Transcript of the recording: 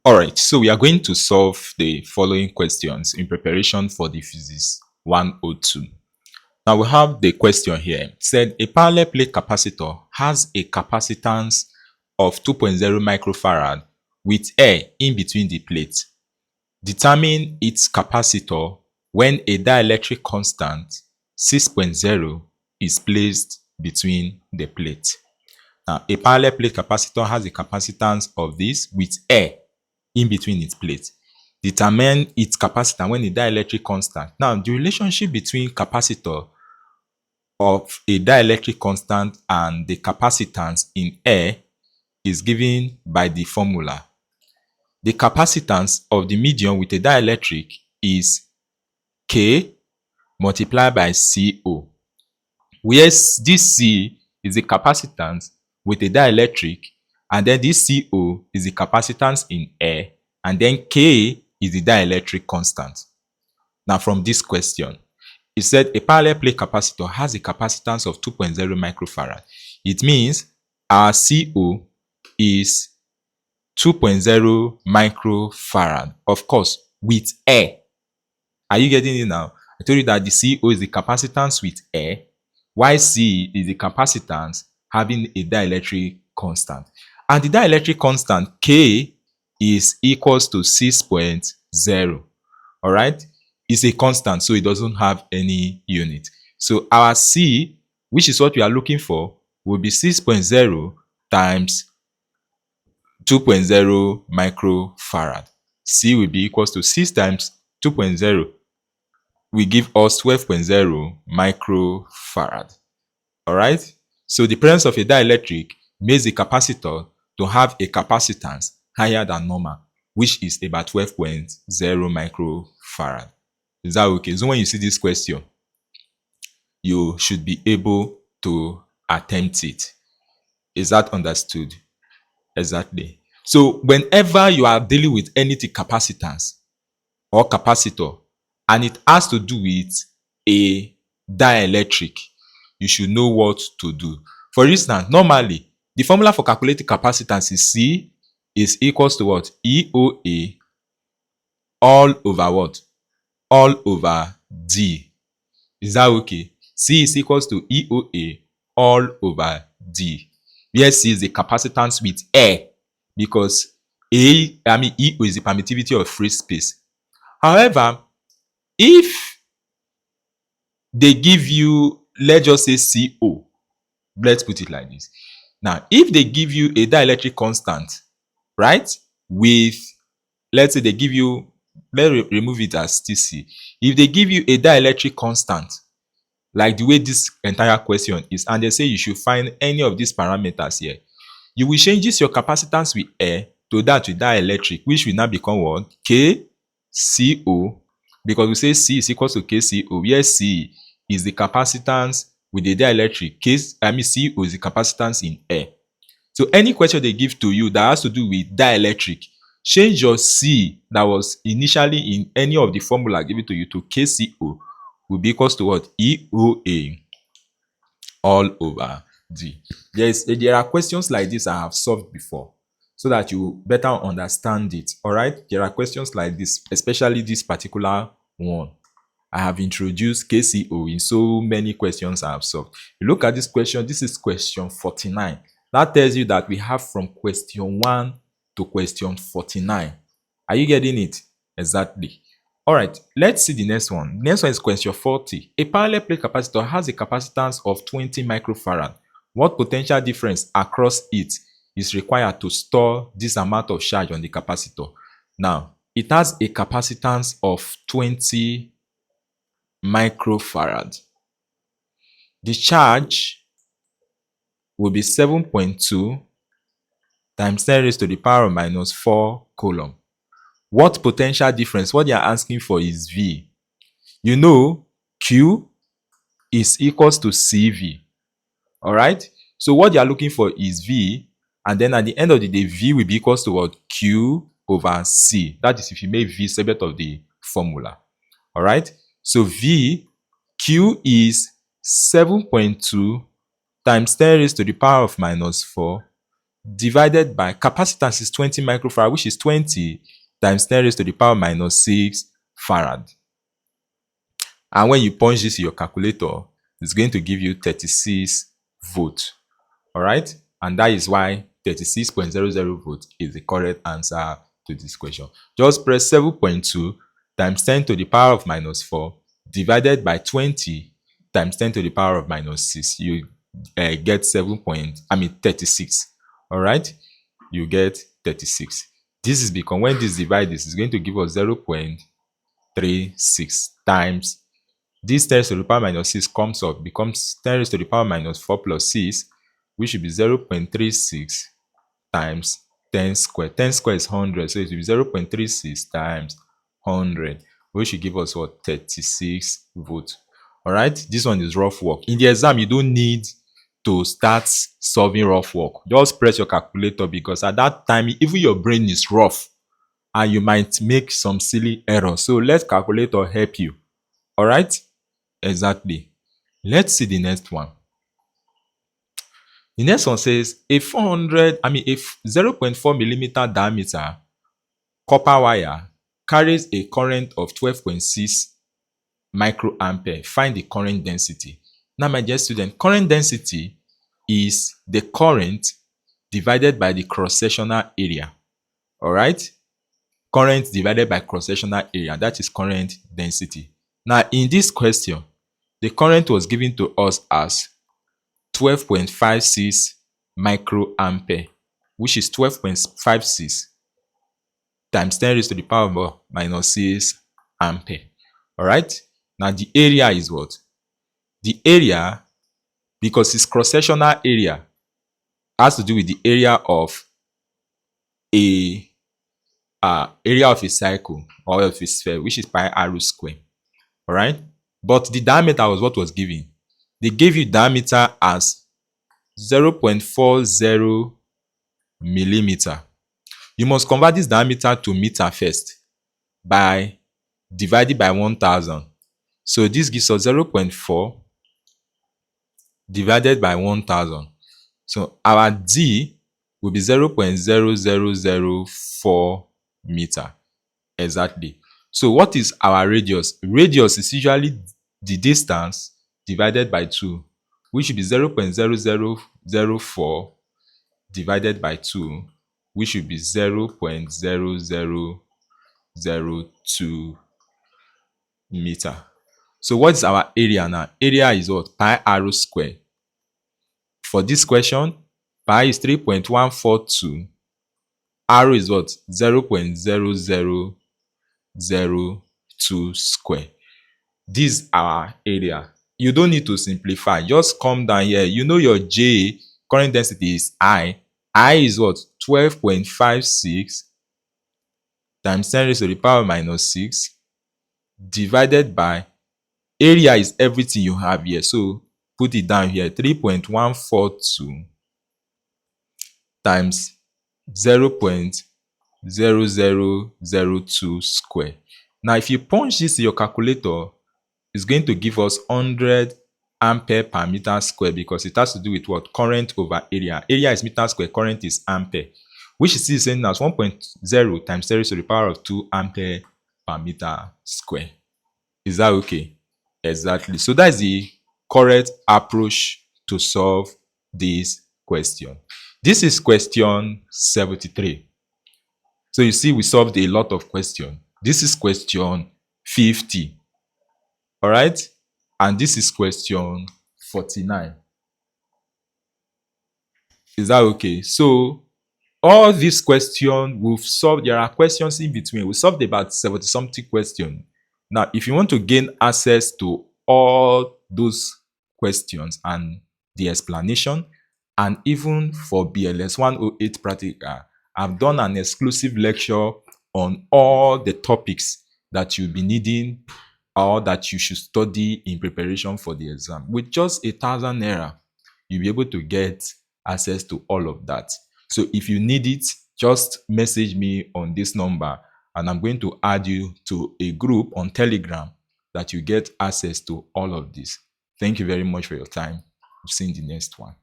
Alright, so we are going to solve the following questions in preparation for the Physics 102. Now we have the question here. It said a parallel plate capacitor has a capacitance of 2.0 microfarad with air in between the plates. Determine its capacitor when a dielectric constant 6.0 is placed between the plates. Now, a parallel plate capacitor has a capacitance of this with air in between its plates. Determine its capacitance when a dielectric constant. Now, the relationship between capacitor of a dielectric constant and the capacitance in air is given by the formula. The capacitance of the medium with a dielectric is K multiplied by CO, where this C is the capacitance with a dielectric, and then this CO is the capacitance in air, and then K is the dielectric constant. Now from this question, it said a parallel plate capacitor has a capacitance of 2.0 microfarad. It means our CO is 2.0 microfarad, of course, with air. Are you getting it now? I told you that the CO is the capacitance with air, while C is the capacitance having a dielectric constant. And the dielectric constant K is equals to 6.0. All right? It's a constant, so it doesn't have any unit. So our C, which is what we are looking for, will be 6.0 times 2.0 microfarad. C will be equals to 6 times 2.0 will give us 12.0 microfarad. All right? So the presence of a dielectric makes the capacitor to have a capacitance higher than normal, which is about 12.0 microfarad. Is that okay? So when you see this question, you should be able to attempt it. Is that understood? Exactly. So whenever you are dealing with anything capacitance or capacitor, and it has to do with a dielectric, you should know what to do. For instance, normally, the formula for calculating capacitance is C is equals to what? EOA all over what? All over D. Is that okay? C is equals to EOA all over D. Where C is the capacitance with air, because EO is the permittivity of free space. However, if they give you, let's just say CO, let's put it like this. Now, if they give you a dielectric constant, right, with, let's say they give you, let's remove it as TC. If they give you a dielectric constant, like the way this entire question is, and they say you should find any of these parameters here, you will change this your capacitance with air to that with dielectric, which will now become what? KCO, because we say C is equal to KCO, where C is the capacitance with the dielectric, CO is the capacitance in air. So any question they give to you that has to do with dielectric, change your C that was initially in any of the formula given to you to KCO, will be equals to what? EOA all over D. There are questions like this I have solved before, so that you better understand it. All right, there are questions like this, especially this particular one. I have introduced KCO in so many questions I have solved. You look at this question, this is question 49. That tells you that we have from question 1 to question 49. Are you getting it? Exactly. All right, let's see the next one. Next one is question 40. A parallel plate capacitor has a capacitance of 20 microfarad. What potential difference across it is required to store this amount of charge on the capacitor? Now, it has a capacitance of 20 microfarad. The charge will be 7.2 times 10 raised to the power of minus 4 coulomb. What potential difference? What they are asking for is V. You know, Q is equals to CV. All right? So what they are looking for is V, and then at the end of the day, V will be equals to what? Q over C. That is if you make V subject of the formula. All right? So Q is 7.2 times 10 raised to the power of minus 4 divided by capacitance is 20 microfarad, which is 20 times 10 raised to the power minus 6 farad. And when you punch this in your calculator, it's going to give you 36 volts. All right? And that is why 36.00 volts is the correct answer to this question. Just press 7.2 times 10 to the power of minus 4 divided by 20 times 10 to the power of minus 6. You get 36. All right? You get 36. This is because when this divide this, it's going to give us 0.36 times this 10 raised to the power minus 6 comes up, becomes 10 raised to the power minus 4 plus 6, which should be 0.36 times 10 squared. 10 squared is 100, so it will be 0.36 times 100, which should give us what? 36 volts. All right, this one is rough work. In the exam, you don't need to start solving rough work. Just press your calculator, because at that time, even your brain is rough and you might make some silly errors. So let calculator help you. All right, exactly. Let's see the next one. The next one says a 0.4 millimeter diameter copper wire carries a current of 12.6 microampere. Find the current density. Now, my dear student, current density is the current divided by the cross-sectional area. All right? Current divided by cross-sectional area. That is current density. Now, in this question, the current was given to us as 12.56 microampere, which is 12.56 times 10 raised to the power of minus 6 ampere. All right. Now the area is what? The area, because it's cross-sectional area, has to do with the area of a cycle or of a sphere, which is pi r square. All right. But the diameter was what was given. They gave you diameter as 0.40 millimeter. You must convert this diameter to meter first by dividing by 1000. So this gives us 0.4 divided by 1000. So our D will be 0.0004 meter. Exactly. So what is our radius? Radius is usually the distance divided by 2, which should be 0.0004 divided by 2, which should be 0.0002 meter. So what is our area now? Area is what? Pi r square. For this question, pi is 3.142. R is what? 0.0002 square. This is our area. You don't need to simplify. Just come down here. You know your J, current density is I. I is what? 12.56 times 10 raised to the power minus 6 divided by area is everything you have here. So put it down here. 3.142 times 0.0002 square. Now, if you punch this in your calculator, it's going to give us 100 ampere per meter square, because it has to do with what? Current over area. Area is meter square, current is ampere, which is the same as 1.0 times 10 raised to the power of 2 ampere per meter square. Is that okay? Exactly. So that's the correct approach to solve this question. This is question 73. So you see, we solved a lot of questions. This is question 50. All right? And this is question 49. Is that okay? So all these questions we've solved. There are questions in between. We solved about 70 something questions. Now, if you want to gain access to all those questions and the explanation, and even for BLS 108 practical, I've done an exclusive lecture on all the topics that you'll be needing or that you should study in preparation for the exam. With just 1,000 naira, you'll be able to get access to all of that. So if you need it, just message me on this number, and I'm going to add you to a group on Telegram that you get access to all of this. Thank you very much for your time. We'll see you in the next one.